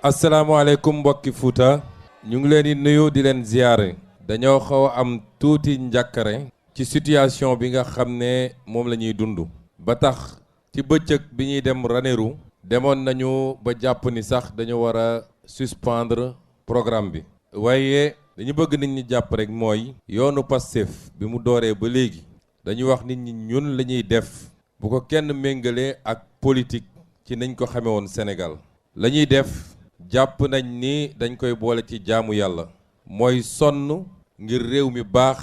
asalaamaaleykum mbokki Fouta ñu ngi leen di nuyu di leen ziyaare dañoo xaw a am tuuti njàkkare ci situation bi nga xam ne moom la ñuy dund ba tax ci bëccëg bi ñuy dem Ranérou demoon nañu ba jàpp ni sax dañu war a suspendre programme bi waaye dañu bëgg nit ñi jàpp rek mooy yoonu Pastef bi mu dooree ba léegi dañuy wax nit ñi ñun la ñuy def bu ko kenn méngalee ak politique ci nañ ko xamee woon Sénégal la ñuy def jàpp nañ ni dañ koy boole ci jaamu yàlla mooy sonn ngir réew mi baax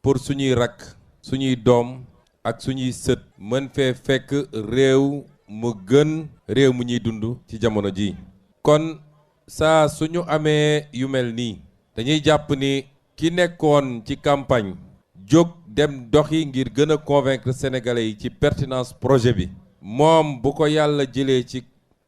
pour suñuy rakk suñuy doom ak suñuy sët mën fee fekk réew mu gën réew mu ñuy dund ci jamono ji kon saa suñu amee yu mel nii dañuy jàpp ni ki nekkoon ci campagne jóg dem doxi ngir gën a convaincre sénégalais yi ci pertinence projet bi moom bu ko yàlla jëlee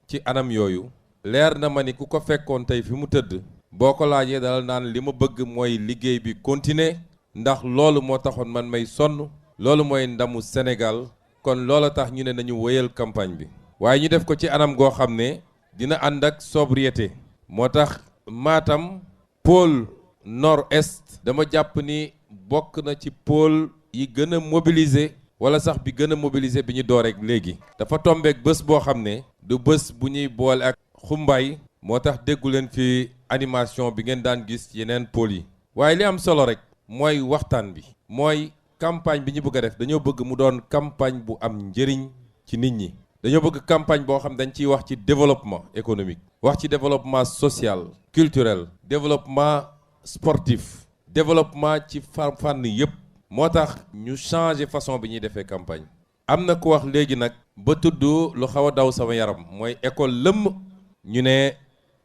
ci anam yooyu leer na ma ni ku ko fekkoon tey fi mu tëdd boo ko laajee dal naan li ma bëgg mooy liggéey bi continuer ndax loolu moo taxoon man may sonn loolu mooy ndamu Sénégal kon loola tax ñu ne nañu wéyal campagne bi waaye ñu def ko ci anam goo xam ne dina ànd ak sobriété moo tax Matam pôle nord-est dama jàpp ni bokk na ci pôle yi gën a mobiliser wala sax bi gën a mobiliser bi ñu door rek léegi dafa tombeek bés boo xam ne du bés bu ñuy boole ak xumbaay moo tax déggu leen fi animation bi ngeen daan gis yeneen pôle yi waaye li am solo rek mooy waxtaan bi mooy campagne bi ñu bëgg a def dañoo bëgg mu doon campagne bu am njëriñ ci nit ñi dañoo bëgg campagne boo xam dañ ciy wax ci développement économique wax ci développement social culturel développement sportif développement ci fànn yépp moo tax ñu changer façon bi ñuy defee campagne am na ku wax léegi nag ba tudd lu xaw a daw sama yaram mooy école lëmm ñu ne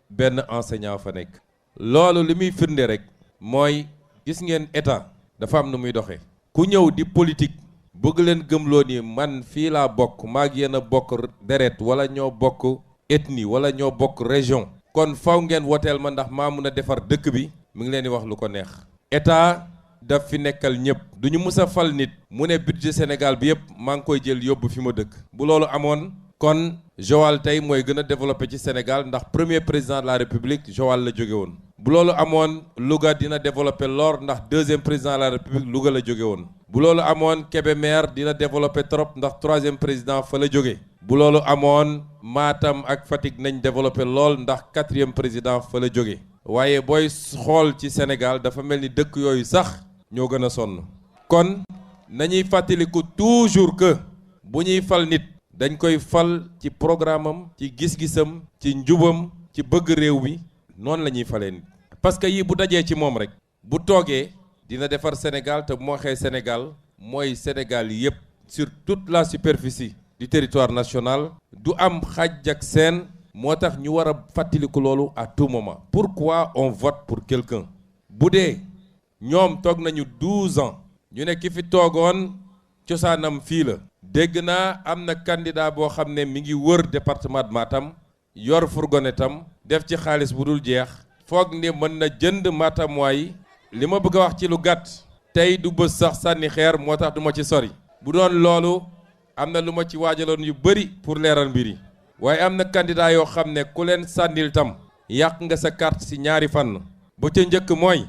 benn enseignant fa nekk loolu li muy firnde rek mooy gis ngeen état dafa am nu muy doxee ku ñëw di politique bëgg leen gëmloo ni man fii laa bokk maag yéen a bokk deret wala ñoo bokk ethnie wala ñoo bokk région kon faw ngeen woteel ma ndax maa mun a defar dëkk bi mi ngi leen di wax lu ko neex état daf fi nekkal ñëpp du ñu mus a fal nit mu ne budget Sénégal bi yëpp maa ngi koy jël yóbbu fi ma dëkk bu loolu amoon kon Joal tey mooy gën a développé ci Sénégal ndax premier président de la République Joal la jóge woon bu loolu amoon Louga dina développé lor ndax deuxième président de la République Louga la jóge woon bu loolu amoon Kébémer dina développé trop ndax troisième président fa la jóge bu loolu amoon Matam ak Fatick nañ développé lool ndax quatrième président fa la jóge waaye booy xool ci Sénégal dafa mel ni dëkk yooyu sax ñoo gën a sonn kon nañuy fàttaliku toujours que bu ñuy fal nit dañ koy fal ci programme am ci gis-gisam ci njubam ci bëgg réew mi noonu la ñuy falee nit parce que yii bu dajee ci moom rek bu toogee dina defar Sénégal te bu ma waxee Sénégal mooy Sénégal yépp sur toute la superficie du territoire national du am xàjj ak seen moo tax ñu war a fàttaliku loolu à tout moment pourquoi on vote pour quelqu'un bu dee ñoom toog nañu 12 ans ñu ne ki fi toogoon cosaanam fii la dégg naa am na candidat boo xam ne mi ngi wër département de Matam yor fourgonnette am def ci xaalis bu dul jeex foog ni mën na jënd Matam waay li ma bëgg a wax ci lu gàtt tey du bës sax sànni xeer moo tax du ma ci sori bu doon loolu am na lu ma ci waajaloon yu bëri pour leeral mbir yi waaye am na candidat yoo xam ne ku leen sànnil tam yàq nga sa carte ci ñaari fànn ba ca njëkk mooy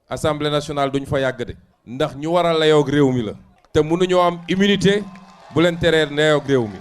assemblée nationale duñ fa yàgg de ndax ñu war a layoog réew mi la te mënuñoo am immunité bu leen teree layoog réew mi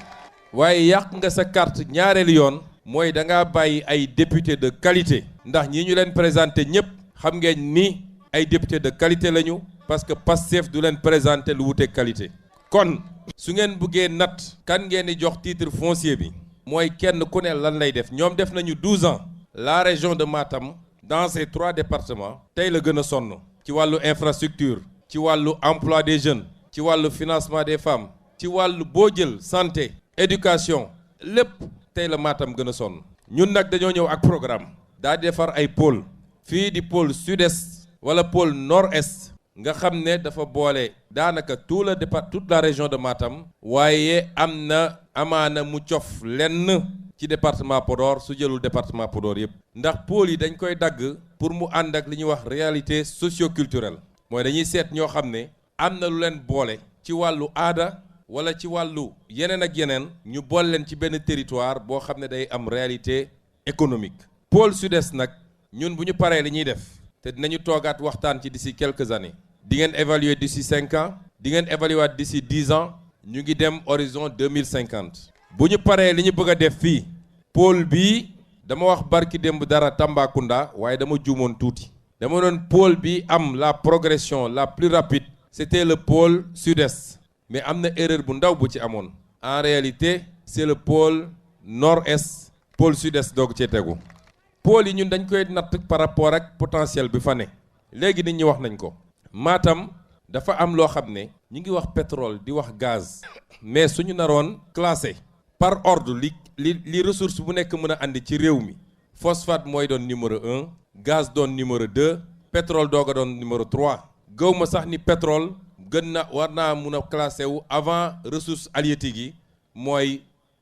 waaye yàq nga sa carte ñaareelu yoon mooy da ngaa bàyyi ay député de qualité ndax ñi ñu leen présenté ñëpp xam ngeen ni ay député de qualité lañu parce que Pastef du leen présenté lu wute qualité kon su ngeen bëggee nat kan ngeen di jox titre foncier bi mooy kenn ku ne lan lay def ñoom def nañu 12 ans la région de Matam dans ces 3 départements tey la gën a sonn ci wàllu infrastructure ci wàllu emploi des jeunes ci wàllu financement des femmes ci wàllu boo jël santé éducation lépp tey la Matam gën a sonn ñun nag dañoo ñëw ak programme daa di defar ay pôle fii di pôle sud-est wala pôle nord-est nga xam ne dafa boole daanaka toute la région de Matam waaye am na amaana mu cof lenn ci département Podor su jëlul département Podor yëpp ndax pôle yi dañ koy dagg pour mu ànd ak li ñuy wax réalité socio-culturelle mooy dañuy seet ñoo xam ne am na lu leen boole ci wàllu aada wala ci wàllu yeneen ak yeneen ñu boole leen ci benn territoire boo xam ne day am réalité économique pôle sud-est nag ñun bu ñu paree li ñuy def te dinañu toogaat waxtaan ci d'ici quelques années di ngeen évaluer d'ici 5 ans di ngeen évaluer d'ici 10 ans ñu ngi dem horizon 2050 bu ñu paree li ñu bëgg a def fii pôle bii dama wax barki démb dara Tambacounda waaye dama juumoon tuuti dama doon pôle bi am la progression la plus rapide c'était le pôle sud-est mais am na erreur bu ndaw bu ci amoon en réalité c'est le pôle nord-est pôle sud-est doog cee tegu pôle yi ñun dañ koy natt par rapport ak potentiel bi fa ne léegi nit ñi wax nañ ko Matam dafa am loo xam ne ñi ngi wax pétrole di wax gaz mais suñu naroon classé par ordre li ressource bu nekk mën a andi ci réew mi phosphate mooy doon numéro 1 gaz doon numéro 2 pétrole doog a doon numéro 3 gëw ma sax ni pétrole gën na war naa mun a classé wu avant ressources halieutiques yi mooy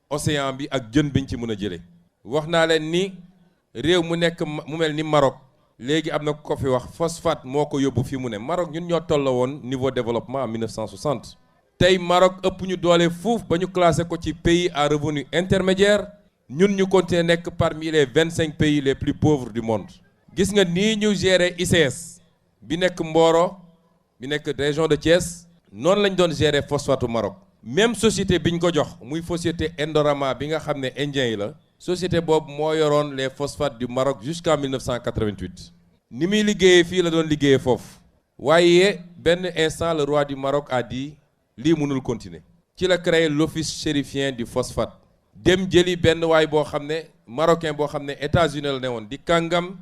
océan bi ak jën biñ ci mën a jëlee wax naa leen ni réew mu nekk mu mel ni Maroc léegi am na ko fi wax phosphate moo ko yóbbu fi mu ne Maroc ñun ñoo tolla woon niveau développement en 1960 tey Maroc ëpp ñu doole fuuf ba ñu classé ko ci pays à revenu intermédiaire ñun ñu continuer nekk parmi les 25 pays les plus pauvres du monde gis nga nii ñu gérer ICS bi nekk Mboro bi nekk région de Thiès noonu lañ doon gérer phosphate u Maroc même société biñ ko jox muy société Indorama bi nga xam ne indien yi la société boobu moo yoroon les phosphates du Maroc jusqu'en 1988 ni muy liggéeyee fii la doon liggéeyee foofu waaye benn instant le roi du Maroc a dit lii mënul continuer ci la créé l'office chérifien du phosphate dem jëli benn waay boo xam ne marocain boo xam ne États-Unis la ne woon di kàngam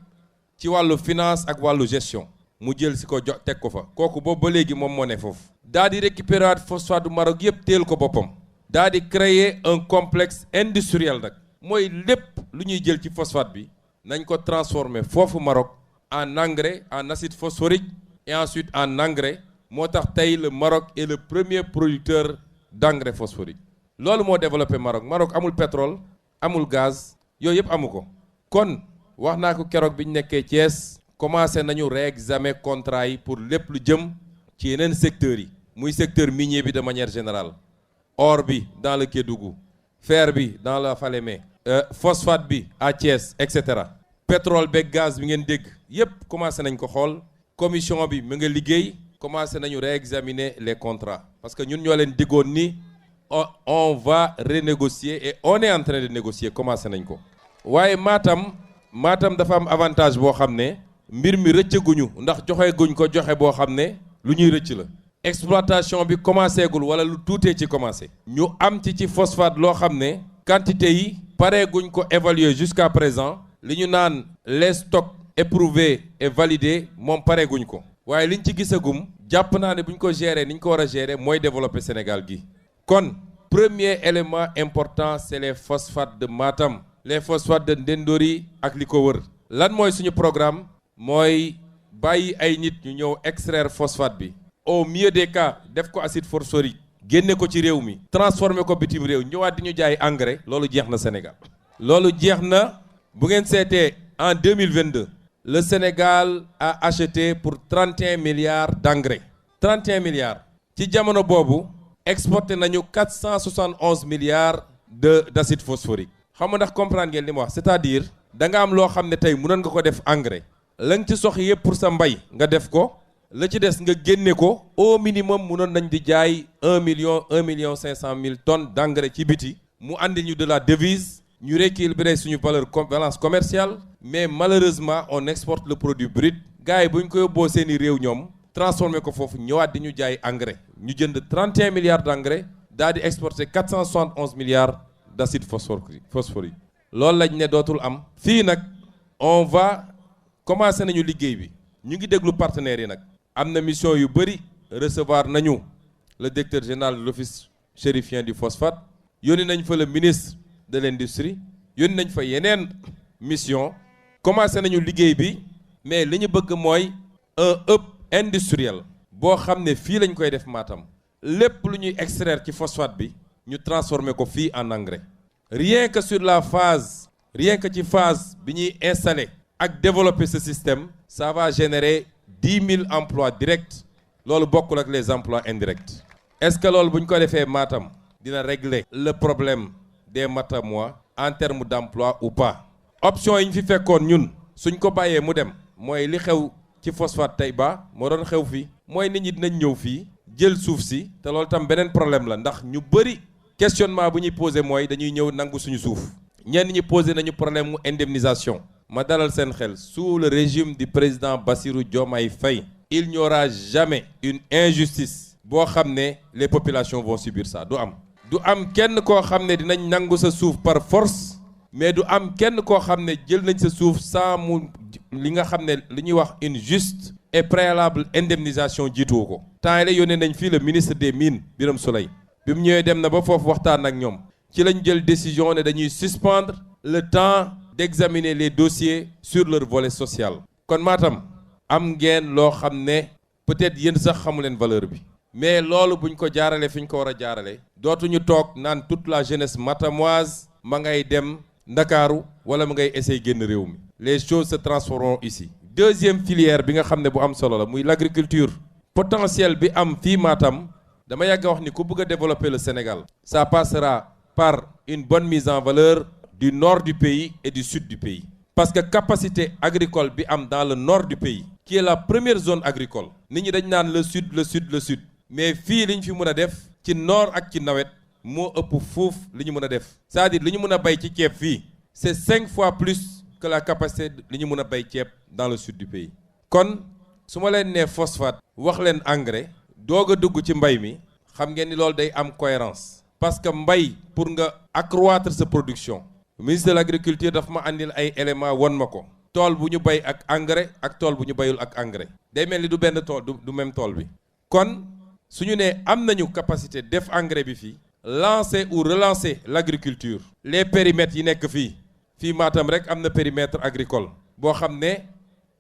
ci wàllu finance ak wàllu gestion mu jël si ko jox teg ko fa kooku boobu ba léegi moom moo ne foofu daa di récupérer waat phosphate du Maroc yëpp teel ko boppam daa di créer un complexe industriel nag mooy lépp lu ñuy jël ci phosphate bi nañ ko transformer foofu Maroc en engrais en acide phosphorique et ensuite en engrais moo tax tey le Maroc est le premier producteur d'engrais phosphorique loolu moo développé Maroc amul pétrole amul gaz yooyu yëpp amu ko kon wax naa ko keroog bi ñu nekkee Thiès commencé nañu réexamen contrat yi pour lépp lu jëm ci yeneen secteurs yi muy secteur minier bi de manière générale or bi dans le Kédougou fer bi dans la Falémé phosphate bi à Thiès et cetera pétrole beeg gaz bi ngeen dégg yépp commencé nañ ko xool commission bi mu nga liggéey commencé nañu réexaminer les contrats parce que ñun ñoo leen diggoon ni on va renégocier et on est en train de négocier commencé nañ ko waaye Matam dafa am avantage boo xam ne mbir mi rëccaguñu ndax joxe guñ ko joxe boo xam ne lu ñuy rëcc la exploitation bi commencé gul wala lu tuutee ci commencé ñu am ci phosphate loo xam ne quantité yi paree guñ ko évaluer jusqu'à présent li ñu naan les stocks éprouvés et validés moom paree guñ ko waaye liñ ci gisagum jàpp naa ne buñ ko gérer ni ñu ko war a gérer mooy développer Sénégal gi kon premier élément important c'est les phosphates de Matam les phosphates de Ndendori ak li ko wër lan mooy suñu programme mooy bàyyi ay nit ñu ñëw extraire phosphate bi au mieux des cas def ko acide phosphorique génne ko ci réew mi transformer ko bitim réew ñëwaat di ñu jaay engrais loolu jeex na Sénégal loolu jeex na bu ngeen seetee en 2022 le Sénégal a acheté pour 31 milliards d'engrais 31 milliards ci jamono boobu exporté nañu 471 milliards d'acide phosphorique xam nga ndax comprendre ngeen li ma wax c'est-à-dire da nga am loo xam ne tey mënoon nga ko def engrais la nga ci sox yëpp pour sa mbay nga def ko la ci des nga génne ko au minimum mënoon nañ di jaay 1 million 500 000 tonnes d'engrais ci biti mu andi ñu de la devise ñu rééquilibrer suñu balance commerciale mais malheureusement on exporte le produit brut gars yi bu ñu ko yóbboo seeni réew ñoom transformer ko foofu ñëwaat di ñu jaay engrais ñu jënd 31 milliards d'engrais daal di exporter 471 milliards d'acide phosphorique loolu lañ ne dootul am fii nag on va commencer nañu liggéey bi ñu ngi déglu partenaires yi nag am na mission yu bëri recevoir nañu le directeur général de l'office chérifien du phosphate yónni nañ fa le ministre de l'industrie yónni nañ fa yeneen mission commencé nañu liggéey bi mais li ñu bëgg mooy un hub industriel boo xam ne fii lañ koy def Matam lépp lu ñuy extraire ci phosphate bi ñu transformer ko fii en engrais rien que ci phase bi ñuy installer ak développer ce système ça va générer 10 000 emplois directs loolu bokkul ak les emplois indirects est-ce que loolu bu ñu ko defee Matam dina régler le problème des Matamois en termes d'emploi ou pas option yi ñu fi fekkoon ñun suñ ko bàyyee mu dem mooy li xew ci phosphate Taïba moo doon xew fii mooy nit ñi dinañ ñëw fii jël suuf si te loolu tam beneen problème la ndax ñu bëri questionnement bu ñuy posé mooy dañuy ñëw nangu suñu suuf ñenn ñi posé nañu problème mu indemnisation ma dalal seen xel sous le régime du président Bassirou Diomaye Faye il n'y aura jamais une injustice boo xam ne les populations vont subir ça du am kenn koo xam ne dinañ nangu sa suuf par force mais du am kenn koo xam ne jël nañ sa suuf sans mu li nga xam ne li ñuy wax une juste et préalable indemnisation jiituwu ko temps yi la yónnee nañ fii le ministre des mines Birame Souleye bi mu ñëwee dem na ba foofu waxtaan ak ñoom ci lañ jël décision ne dañuy suspendre le temps d'examiner les dossiers sur leur volet social kon Matam am ngeen loo xam ne peut-être yéen sax xamu leen valeur bi mais loolu buñ ko jaaralee fi ñu ko war a jaarale dootuñu toog naan toute la jeunesse matamoise ma ngay dem Ndakaaru wala ma ngay essayer génn réew mi les choses se transformeront ici deuxième filière bi nga xam ne bu am solo la muy l'agriculture potentiel bi am fii Matam dama yàgg a wax ni ku bëgg a développer le Sénégal ça passera par une bonne mise en valeur du nord du pays et du sud du pays parce que capacité agricole bi am dans le nord du pays qui est la première zone agricole nit ñi dañ naan le sud mais fii li ñu fi mën a def ci noor ak ci nawet moo ëpp fuuf li ñu mën a def c'est-à-dire li ñu mën a bay ci ceeb fii c'est 5 fois plus que la capacité li ñu mën a bay ceeb dans le sud du pays kon su ma leen nee phosphate wax leen engrais doog a dugg ci mbay mi xam ngeen ni loolu day am cohérence parce que mbay pour nga accroître sa production ministre de l'agriculture dafa ma andil ay éléments won ma ko tool bu ñu bay ak engrais ak tool bu ñu bayul ak engrais day mel ni du benn tool du même tool bi kon su ñu nee am nañu capacité def engrais bi fii lancer ou relancer l'agriculture les périmètres yi nekk fii Matam rek am na périmètre agricole boo xam ne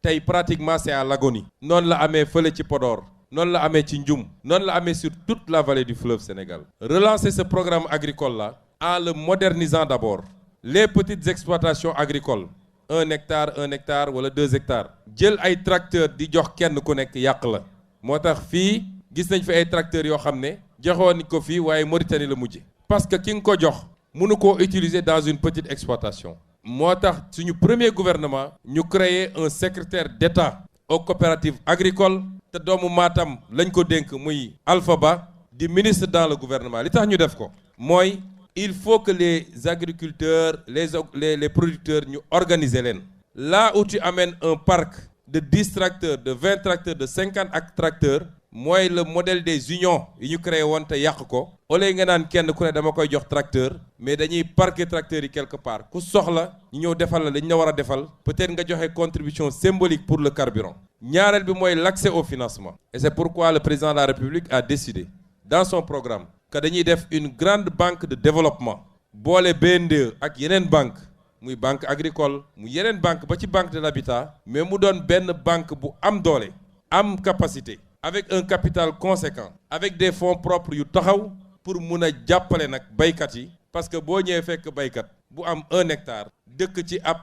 tey pratiquement c'est à l'agonie noonu la amee fële ci Podor noonu la amee ci Ndioum noonu la amee sur toute la vallée du fleuve Sénégal relancer ce programme agricole là en le modernisant d'abord les petites exploitations agricoles 1 hectare wala 2 hectares jël ay tracteurs di jox kenn ku nekk yàq la moo tax fii gis nañ fi ay tracteurs yoo xam ne joxoon ko fii waaye Mauritanie la mujje parce que ki nga ko jox mënu koo utiliser dans une petite exploitation moo tax suñu premier gouvernement ñu créer un secrétaire d'État aux coopératives agricoles te doomu Matam lañ ko dénk muy Alpha Ba di ministre dans le gouvernement li tax ñu def ko mooy il faut que les agriculteurs les producteurs ñu organiser leen là où tu amènes un parc de 10 tracteurs de 20 tracteurs de 50 ak tracteurs mooy le modèle des unions yi ñu créé woon te yàq ko au lieu nga naan kenn ku ne dama koy jox tracteur mais dañuy parquer tracteurs yi quelque part ku soxla ñu ñëw defal la dañ la war a defal peut-être nga joxe contribution symbolique pour le carburant ñaareel bi mooy l'accès au financement et c'est pourquoi le président de la République a décidé dans son programme que dañuy def une grande banque de développement boole BNDE ak yeneen banque muy banque agricole mu yeneen banque ba ci banque de l'habitat mais mu doon benn banque bu am doole am capacité avec un capital conséquent avec des fonds propres yu taxaw pour mun a jàppale nag baykat yi parce que boo ñëwee fekk baykat bu am 1 hectare dëkk ci ab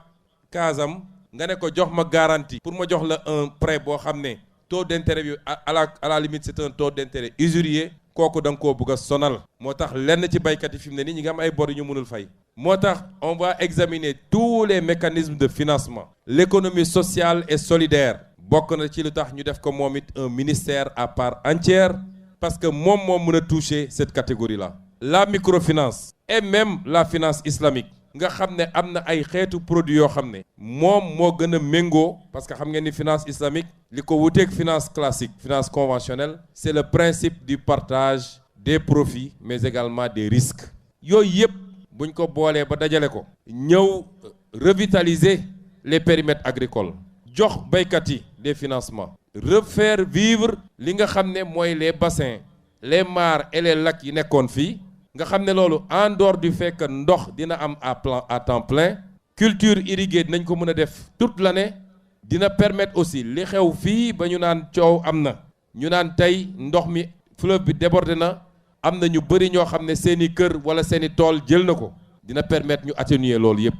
kaasam nga ne ko jox ma garantie pour ma jox la un prêt boo xam ne taux d'intérêt bi à la limite c'est un taux d'intérêt usurier kooku da nga koo bëgg a sonal moo tax lenn ci baykat yi fi mu ne nii ñi nga am ay bor yu ñu mënul fay moo tax on va examiner tous les mécanismes de financement l'économie sociale et solidaire bokk na ci lu tax ñu def ko moom it un ministère à part entière parce que moom mën a toucher cette catégorie là la microfinance et même la finance islamique nga xam ne am na ay xeetu produits yoo xam ne moom moo gën a méngoo parce que xam ngeen ni finance islamique li ko wuteeg finance classique finance conventionnelle c'est le principe du partage des profits mais également des risques yooyu yëpp buñ ko boolee ba dajale ko ñëw revitaliser les périmètres agricoles jox baykat yi des financements refaire vivre li nga xam ne mooy les bassins les mares et les lacs yi nekkoon fii nga xam ne loolu en dehors du fait que ndox dina am à temps plein culture irriguée dinañ ko mën a def toute l'année dina permettre aussi li xew fii ba ñu naan coow am na ñu naan tey ndox mi fleuve bi débordé na am na ñu bëri ñoo xam ne seeni kër wala seeni tool jël na ko dina permettre ñu atténuer loolu yépp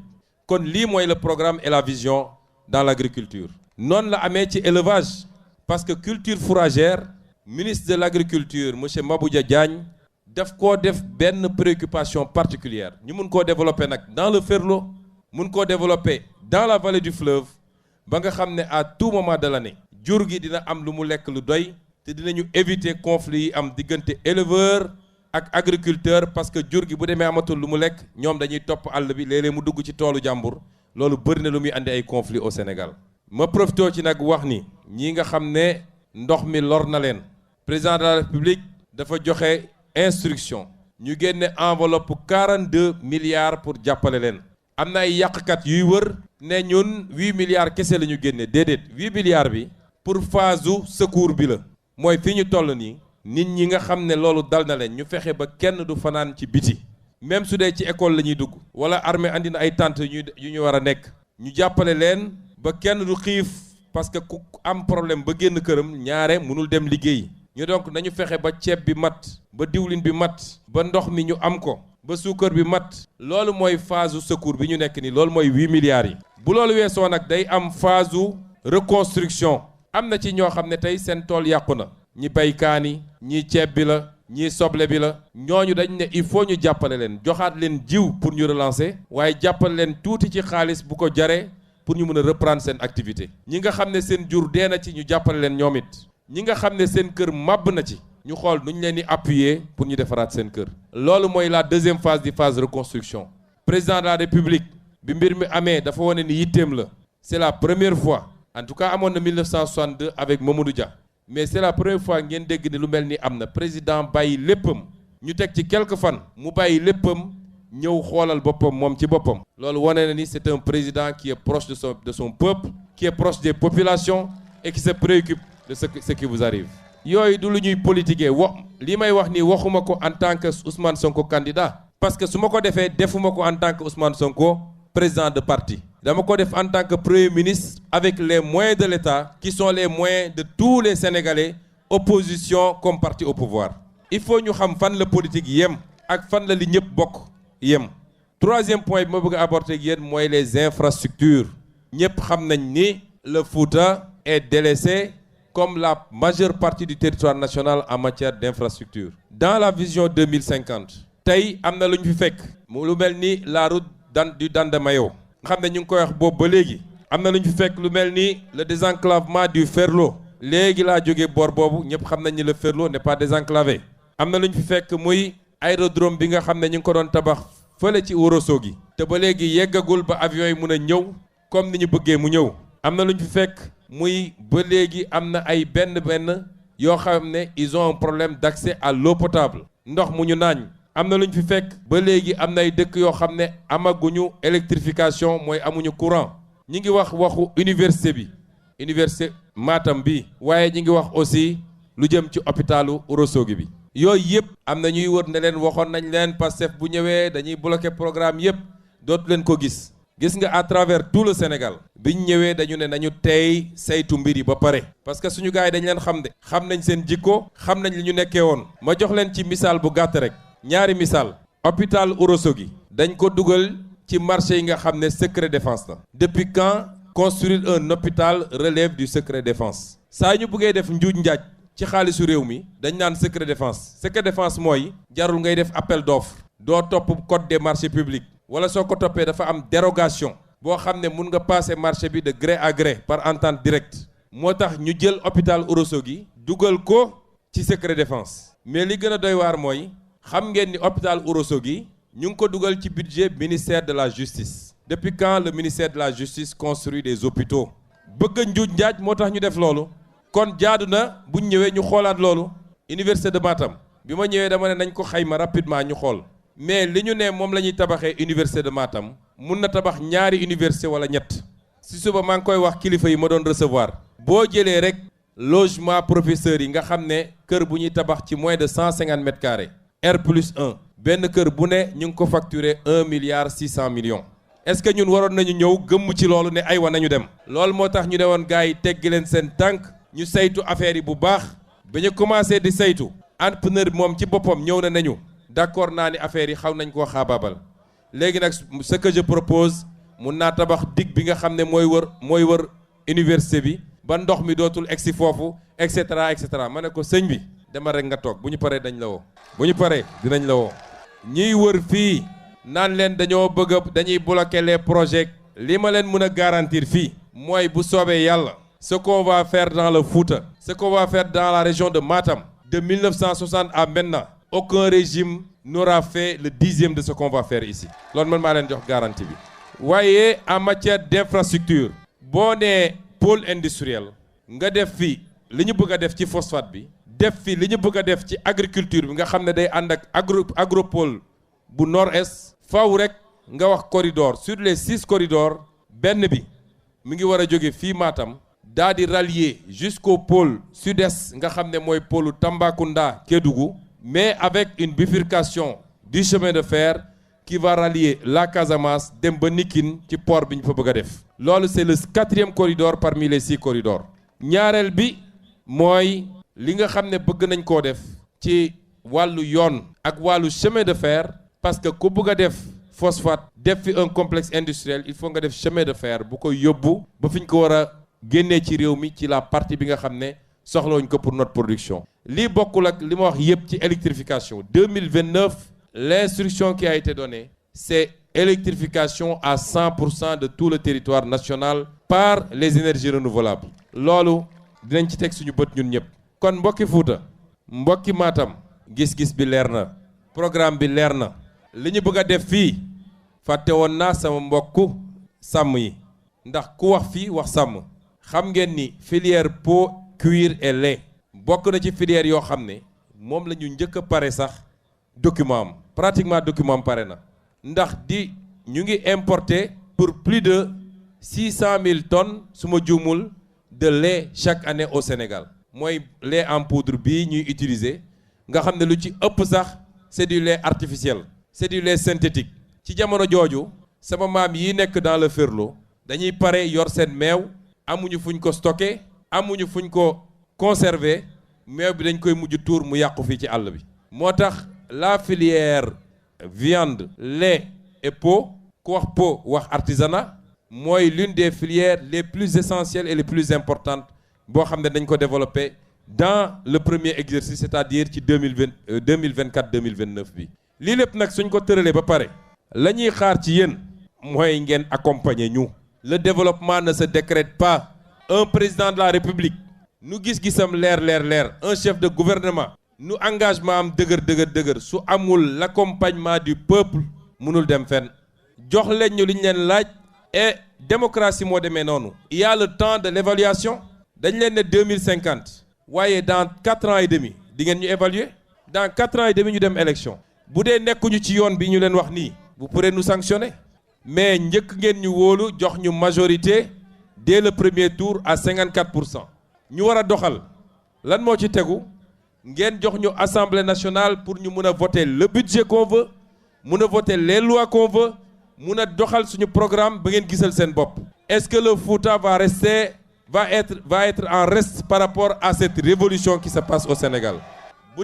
kon lii mooy le programme et la vision dans l'agriculture noonu la amee ci élevage parce que culture fourragère ministre de l'agriculture monsieur Maboudia Diagne daf koo def benn préoccupation particulière ñu mun koo développer nag dans le Ferlo mun koo développer dans la vallée du fleuve ba nga xam ne à tout moment de l'année jur gi dina am lu mu lekk lu doy te dinañu éviter conflit yi am diggante éleveur ak agriculteur parce que jur gi bu demee amatul lu mu lekk ñoom dañuy topp àll bi léeg-léeg mu dugg ci toolu jàmbur loolu bëri na lu muy andi ay conflit au Sénégal. ma profité ci nag wax ni ñi nga xam ne ndox mi lor na leen président de la République dafa joxe instruction ñu génne enveloppe 42 milliards pour jàppale leen. am na ay yàqkat yuy wër ne ñun 8 milliards kese la ñu génne déedéet 8 milliards bi pour phase u secours bi la mooy fi ñu toll nii nit ñi nga xam ne loolu dal na leen ñu fexe ba kenn du fanaan ci biti même su dee ci école la ñuy dugg wala armée andi na ay tentes yu ñu war a nekk ñu jàppale leen ba kenn du xiif parce que ku am problème ba génn këram ñaare mënul dem liggéey ñu donc nañu fexe ba ceeb bi mat ba diwlin bi mat ba ndox mi ñu am ko ba suukar bi mat loolu mooy phase u secours bi ñu nekk nii loolu mooy 8 milliards yi bu loolu weesoo nag day am phase u reconstruction am na ci ñoo xam ne tey seen tool yàqu na ñi bay kaani ñii ceeb bi la ñii soble bi la ñooñu dañ ne il faut ñu jàppale leen joxaat leen jiw pour ñu relancer waaye jàppale leen tuuti ci xaalis bu ko jaree pour ñu mën a reprendre seen activité ñi nga xam ne seen jur dee na ci ñu jàppale leen ñoom it ñi nga xam ne seen kër màbb na ci ñu xool nu ñu leen di appuyer pour ñu defaraat seen kër loolu mooy la deuxième phase di phase reconstruction président de la république bi mbir mi amee dafa wane ni yitteem la c'est la première fois en tout cas amoon na 1962 avec Mamadou Dia mais c'est la première fois ngeen dégg ni lu mel ni am na président bàyyi léppam ñu teg ci quelques fan mu bàyyi léppam ñëw xoolal boppam moom ci boppam loolu wane na ni c'est un président qui est proche de son peuple qui est proche des populations et qui se préoccupe de ce qui vous arrive yooyu du lu ñuy politiquer li may wax ni waxuma ko en tant que Ousmane Sonko candidat parce que su ma ko defee defuma ko en tant que Ousmane Sonko président de parti dama ko def en tant que premier ministre avec les moyens de l'État qui sont les moyens de tous les Sénégalais opposition comme parti au pouvoir il faut ñu xam fan la politique yem ak fan la li ñëpp bokk yem troisième point bi ma bëgg a aborder ak yéen mooy les infrastructures ñëpp xam nañ ni le Fouta est délaissé comme la majeure partie du territoire national en matière d'infrastructure dans la vision 2050 tey am na lu ñu fi fekk lu mel ni la route du Dandamayo xam ne ñu ngi koy wax boobu ba léegi am na lu ñu fi fekk lu mel ni le désenclavement du Ferlo léegi laa jógee boor boobu ñëpp xam nañ ni le Ferlo n'est pas désenclavé am na lu ñu fi fekk muy aérodrome bi nga xam ne ñu ngi ko doon tabax fële ci Ourossogui te ba léegi yeggagul ba avion yi mun a ñëw comme ni ñu bëggee mu ñëw am na lu ñu fi fekk muy ba léegi am na ay benn yoo xam ne ils ont un problème d'accès à l'eau potable ndox mu ñu naañ am na lu ñu fi fekk ba léegi am na ay dëkk yoo xam ne amaguñu électrification mooy amuñu courant ñi ngi wax waxu université bi université Matam bi waaye ñi ngi wax aussi lu jëm ci hôpitalu Ourossogui bi yooyu yëpp am na ñuy wër ne leen waxoon nañ leen Pastef bu ñëwee dañuy bloquer programme yëpp dootu leen ko gis nga à travers tout le Sénégal biñ ñëwee dañu ne nañu tey saytu mbir yi ba pare parce que suñu gars yi dañ leen xam de xam nañ seen jikko xam nañ li ñu nekkee woon ma jox leen ci misaal bu gàtt rek ñaari misaal hôpital Ourossogui dañ ko dugal ci marché yi nga xam ne secret défense la depuis quand construire un hôpital relève du secret défense saa ñu bëggee def njuuj njaaj ci xaalisu réew mi dañ naan secret défense mooy jarul ngay def appel d'offre doo topp code des marchés publics wala soo ko toppee dafa am dérogation boo xam ne mun nga passer marché bi de gré à gré par entente directe moo tax ñu jël hôpital Ourossogui dugal ko ci secret défense mais li gën a doy waar mooy xam ngeen ni hôpital Ourossogui ñu ngi ko dugal ci budget ministère de la justice depuis quand le ministère de la justice construit des hôpitaux bëgg njuuj njaaj moo tax ñu def loolu kon jaadu na buñ ñëwee ñu xoolaat loolu université de Matam bi ma ñëwee dama ne nañ ko xayma rapidement ñu xool mais li ñu ne moom la ñuy tabaxee université de Matam mun na tabax ñaari université wala ñett si suba maa ngi koy wax kilifa yi ma doon recevoir boo jëlee rek logement professeurs yi nga xam ne kër bu ñuy tabax ci moins de 150 mètres carrés R+1 benn kër bu ne ñu ngi ko facturer 1 milliard 600 millions est-ce que ñun waroon nañu ñëw gëmm ci loolu ne aywa nañu dem loolu moo tax ñu ne woon gars yi teggi leen seen tànk ñu saytu affaire yi bu baax ba ñu commencé di saytu entrepreneur bi moom ci boppam ñëw na nañu d'accord naa ni affaire yi xaw nañ koo xaabaabal léegi nag ce que je propose mun naa tabax dig bi nga xam ne mooy wër université bi ba ndox mi dootul egsi foofu et cetera ma ne ko sëñ bi demal rek nga toog bu ñu paree dañ la woo bu ñu paree dinañ la woo ñiy wër fii naan leen dañoo dañuy bloquer les projets li ma leen mën a garantir fii mooy bu soobee yàlla ce qu'on va faire dans le Fouta ce qu'on va faire dans la région de Matam de 1960 à maintenant aucun régime n'aura fait le 10e de ce qu'on va faire ici loolu man maa leen jox garantie bi waaye en matière d'infrastructure boo nee pôle industriel nga def fi li ñu bëgg a def ci phosphate bi def fi li ñu bëgg a def ci agriculture bi nga xam ne day ànd ak agropole bu nord-est faaw rek nga wax corridor sur les 6 corridors benn bi mi ngi war a jóge fii Matam daa di rallier jusqu'au pôle sud-est nga xam ne mooy pôle Tambacounda Kédougou mais avec une bifurcation du chemin de fer qui va rallier la Casamance dem ba Nikine ci port bi ñu fa bëgg a def loolu c'est le 4e corridor parmi les 6 corridors ñaareel bi mooy li nga xam ne bëgg nañ koo def ci wàllu yoon ak wàllu chemin de fer parce que ku bëgg a def phosphate def fi un complexe industriel il faut nga def chemin de fer bu koy yóbbu ba fi ñu ko war a génnee ci réew mi ci la partie bi nga xam ne soxlawuñ ko pour notre production lii bokkul ak li ma wax yépp ci électrification 2029 l'instruction qui a été donnée c'est électrification à 100% de tout le territoire national par les énergies renouvelables loolu dinañ ci teg suñu bët ñun ñëpp kon mbokki Fuuta mbokki Matam gis-gis bi leer na programme bi leer na li ñu bëgg a def fii fàtte woon naa sama mbokku sàmm yi ndax ku wax fii wax sàmm xam ngeen ni filière peau cuir et lait bokk na ci filière yoo xam ne moom la ñu njëkk a pare sax document am pratiquement document am pare na ndax ñu ngi importer pour plus de 600 000 tonnes su ma juumul de lait chaque année au Sénégal mooy lait en poudre bii ñuy utiliser nga xam ne lu ci ëpp sax c'est du lait artificiel c'est du lait synthétique ci jamono jooju sama maam yi nekk dans le Ferlo dañuy pare yor seen meew amuñu fuñ ko stocké amuñu fuñ ko conserver meew bi dañ koy mujj tuur mu yàqu fii ci àll bi moo tax la filière viande lait et peau ku wax peau wax artisanat mooy l'une des filières les plus essentielles et les plus importantes boo xam ne dañ ko développer dans le premier exercice c'est-à-dire ci 2024-2029 bi lii lépp nag suñ ko tëralee ba pare la ñuy xaar ci yéen mooy ngeen accompagner ñu le développement ne se décrète pas un président de la République nu gis-gisam leer un chef de gouvernement nu engagement am dëgër su amul l'accompagnement du peuple mënul dem fenn jox leen ñu li ñu leen laaj et démocratie moo demee noonu il y a le temps de l'évaluation dañ leen ne 2050 waaye dans 4 ans et demi di ngeen ñu évaluer dans 4 ans et demi ñu dem élection bu dee nekkuñu ci yoon bi ñu leen wax nii vous pourrez nous sanctionner mais njëkk ngeen ñu wóolu jox ñu majorité dès le premier tour à 54% ñu war a doxal lan moo ci tegu ngeen jox ñu assemblée nationale pour ñu mën a voter le budget qu'on veut mën a voter les lois qu'on veut mën a doxal suñu programme ba ngeen gisal seen bopp. Est-ce que le Fouta va être en reste par rapport à cette révolution qui se passe au Sénégal? bu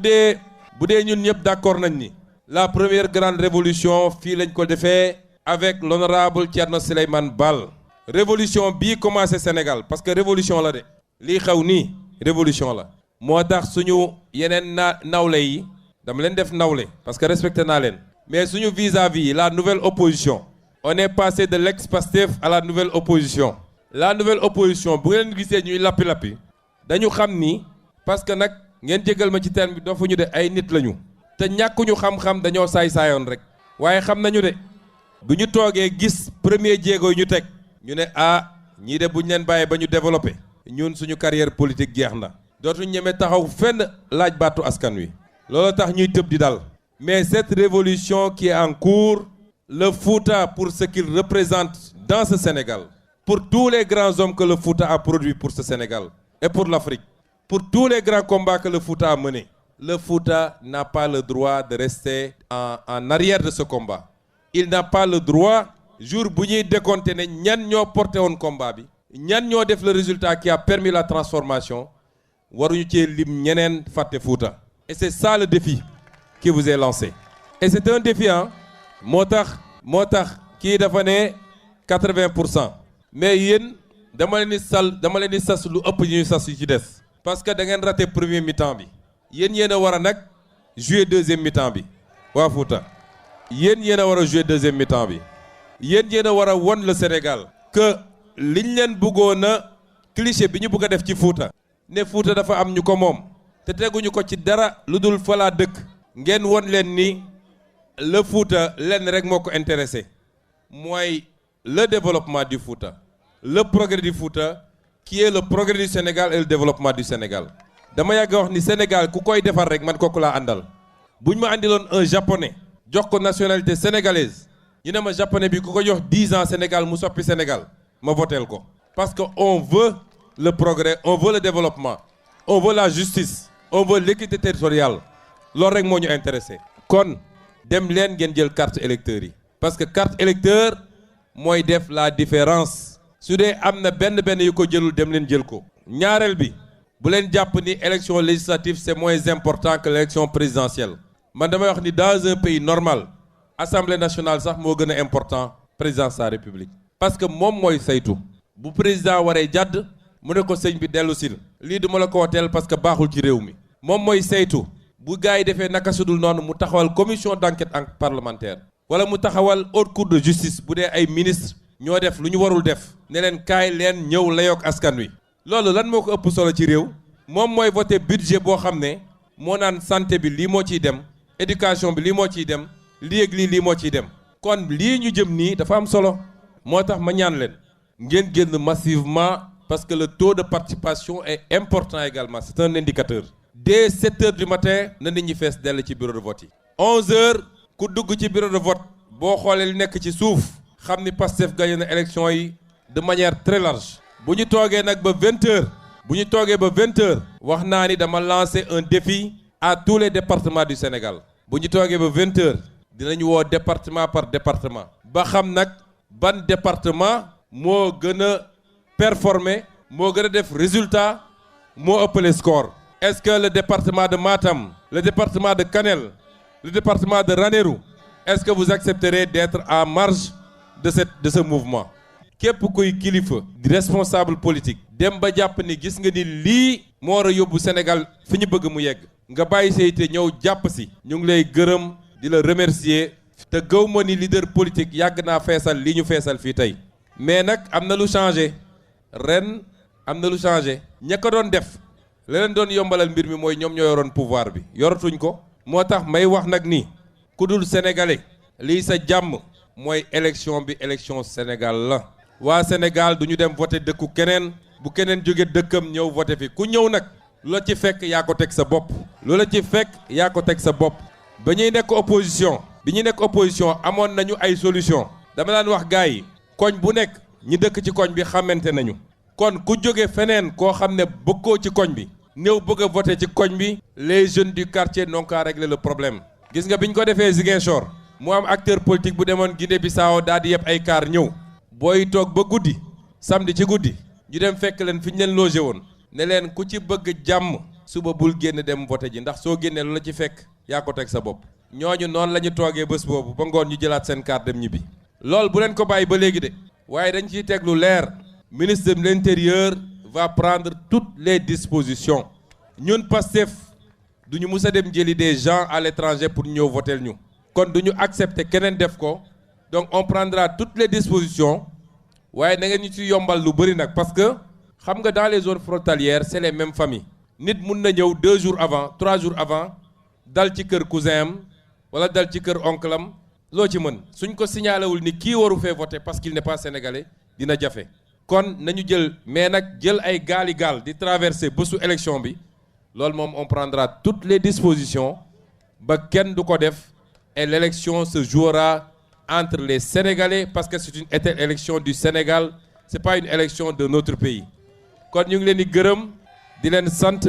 dee ñun ñëpp d'accord nañ ni la première grande révolution fii lañ ko defee avec l'honorable Thierno Souleymane Baal révolution bii commencé Sénégal parce que révolution la de lii xew nii révolution la moo tax suñu yeneen nawle yi dama leen def nawle parce que respecté naa leen mais suñu vis-à-vis la nouvelle opposition on est passé de l'ex-Pastef à la nouvelle opposition bu ngeen gisee ñuy lappi-lappi dañu xam ni parce que nag ngeen jégal ma ci terme bi doofu ñu de ay nit lañu te ñàkkuñu xam-xam dañoo saay-saayoon rek waaye xam nañu de bu ñu toogee gis premier jéego yi ñu teg ñu ne ñii de bu ñu leen bàyyee ba ñu développé ñun suñu carrière politique jeex na dootuñu ñeme taxaw fenn laaj baatu askan wi loolu tax ñuy tëb di dal mais cette révolution qui est en cours le Fouta pour ce qu'il représente dans ce Sénégal pour tous les grands hommes que le Fouta a produits pour ce Sénégal et pour l'Afrique pour tous les grands combats que le Fouta a menés le Fouta n'a pas le droit de rester en arrière de ce combat il n'a pas le droit jour bu ñuy décompter ne ñan ñoo porté woon combat bi ñan ñoo def le résultat qui a permis la transformation waruñu ci lim ñeneen fàtte Fouta et c'est ça le défi qui vous est lancé et c'est un défi moo tax kii dafa ne 80% mais yéen dama leen di sas lu ëpp ñuy sas yu ci des parce que da ngeen raté premier mi-temps bi yéen a war a nag jouer deuxième mi-temps bi waa Fouta yéen a war a jouer deuxième mi-temps bi yéen a war a won le Sénégal que liñ leen bëggoon a cliché bi ñu bëgg a def ci Fouta ne Fouta dafa am ñu ko moom te teguñu ko ci dara lu dul fa laa dëkk ngeen won leen ni le Fouta lenn rek moo ko intéressé mooy le développement du Fouta le progrès du Fouta qui est le progrès du Sénégal et le développement du Sénégal dama yàgg wax ni Sénégal ku koy defar rek man kooku laa àndal bu ñu ma àndiloon un japonais jox ko nationalité sénégalaise ñu ne ma japonais bi ku ko jox 10 ans Sénégal mu soppi Sénégal ma voteel ko parce que on veut le progrès on veut le développement on veut la justice on veut l'équité territoriale loolu rek moo ñu intéressé kon dem leen ngeen jël carte électeur yi parce que carte électeur mooy def la différence su dee am na benn yu ko jëlul dem leen jël ko ñaareel bi bu leen jàpp ni élection législative c'est moins important que l'élection présidentielle man damay wax ni dans un pays normal assemblée nationale sax moo gën a important présidence de la république parce que moom mooy saytu bu président waree jàdd mu ne ko sëñ bi dellu sil lii duma la ko woteel parce que baaxul ci réew mi moom mooy saytu bu gars yi defee naka sudul noonu mu taxawal commission d'enquête parlementaire wala mu taxawal haute cour de justice bu dee ay ministre ñoo def lu ñu warul def ne leen kaay leen ñëw layoog askan wi loolu lan moo ko ëpp solo ci réew moom mooy voté budget boo xam ne moo naan santé bi lii moo ciy dem éducation bi lii moo ciy dem lii ak lii moo ciy dem kon lii ñu jëm nii dafa am solo moo tax ma ñaan leen ngeen génn massivement parce que le taux de participation est important également c'est un indicateur dès 7 heures du matin na nit ñi fees dell ci bureau de vote yi 11 heures ku dugg ci bureau de vote boo xoolee li nekk ci suuf xam ni Pastef gagné na élection yi de manière très large bu ñu toogee nag ba 20 heures wax naa ni dama lancer un défi à tous les départements du Sénégal bu ñu toogee ba 20 heures dinañu woo département par département ba xam nag ban département moo gën a performer moo gën a def résultat moo ëppale score est-ce que le département de Matam le département de Kanel le département de Ranérou est-ce que vous accepterez d'être en marge de ce mouvement képp kuy kilifa di responsable politique dem ba jàpp ni gis nga ni lii moo war a yóbbu Sénégal fi ñu bëgg mu yegg nga bàyyi say te ñëw jàpp si ñu ngi lay gërëm di la remercier te gëw ma ni leader politique yàgg naa feesal li ñu feesal fii tey mais nag am na lu changé ren am na lu changé ña ko doon def la leen doon yombalal mbir mi mooy ñoom ñoo yoroon pouvoir bi yoratuñ ko moo tax may wax nag ni ku dul sénégalais lii sa jàmm mooy élection bi élection Sénégal la waa Sénégal du ñu dem voter dëkku keneen bu keneen jóge dëkkam ñëw voter fi ku ñëw nag lu la ci fekk yaa ko teg sa bopp lu la ci fekk yaa ko teg sa bopp ba ñuy nekk opposition bi ñu nekk opposition amoon nañu ay solution dama daan wax gars yi koñ bu nekk ñi dëkk ci koñ bi xamante nañu kon ku jóge feneen koo xam ne bokkoo ci koñ bi ñëw bëgg a voter ci koñ bi les jeunes du quartier n'ont qu'à régler le problème gis nga bi ñu ko defee Ziguinchor mu am acteur politique bu demoon Guinée-Bissau daal di yeb ay car ñëw booy toog ba guddi samedi ci guddi ñu dem fekk leen fi ñu leen logé woon ne leen ku ci bëgg jàmm suba bul génn dem voter ji ndax soo génnee lu la ci fekk yaa ko teg sa bopp ñooñu noonu la ñu toogee bés boobu ba ngoon ñu jëlaat seen carte dem ñibbi loolu bu leen ko bàyyi ba léegi de waaye dañ ciy teg lu leer ministre de l'intérieur va prendre toutes les dispositions ñun Pastef duñu mus a dem jëli des gens à l'étranger pour ñëw voter ñu kon duñu accepter keneen def ko donc on prendra toutes les dispositions waaye na ngeen ñu ci yombal lu bëri nag parce que xam nga dans les zones frontalières c'est les mêmes familles nit mun na ñëw 2 jours avant 3 jours avant dal ci kër cousin am wala dal ci kër oncle am loo ci mën suñ ko signalewul ni kii waru fee voter parce qu'il n'est pas sénégalais dina jafe kon nañu jël mais nag jël ay gaali gaal di traverser bésu élection bi loolu moom on prendra toutes les dispositions ba kenn du ko def et l'élection se jouera entre les Sénégalais parce que c'est une élection du Sénégal c'est pas une élection de notre pays kon ñu ngi leen di gërëm di leen sant